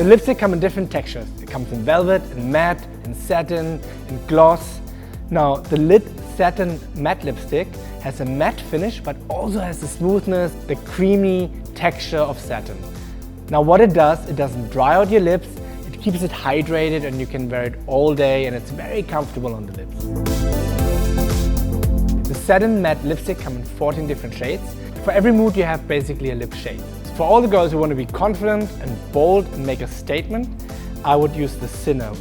lipstick comes in different textures. It comes in velvet, in matte, in satin, in gloss. Now, the LIT Satin Matte Lipstick has a matte finish, but also has the smoothness, the creamy texture of satin. Now, what it doesn't dry out your lips, it keeps it hydrated and you can wear it all day and it's very comfortable on the lips. The Satin Matte Lipstick comes in 14 different shades. For every mood you have basically a lip shade. For all the girls who want to be confident and bold and make a statement, I would use the Sinner.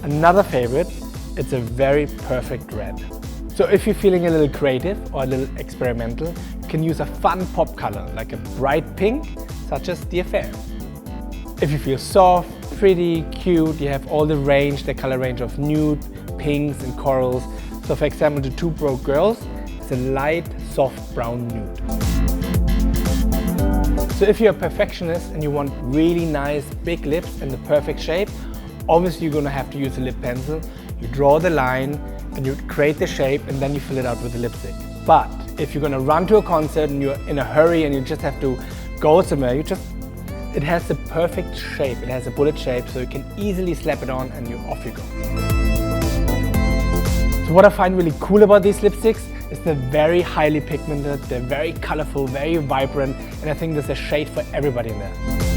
Another favorite, it's a very perfect red. So if you're feeling a little creative or a little experimental, you can use a fun pop color like a bright pink, such as the Affair. If you feel soft, pretty, cute, you have all the color range of nude, pinks and corals. So for example, the Two Broke Girls, it's a light, soft brown nude. So if you're a perfectionist and you want really nice big lips in the perfect shape, obviously you're gonna have to use a lip pencil. You draw the line and you create the shape and then you fill it out with the lipstick. But if you're gonna run to a concert and you're in a hurry and you just have to go somewhere, it has the perfect shape. It has a bullet shape, so you can easily slap it on and off you go. So what I find really cool about these lipsticks is they're very highly pigmented, they're very colorful, very vibrant, and I think there's a shade for everybody in there.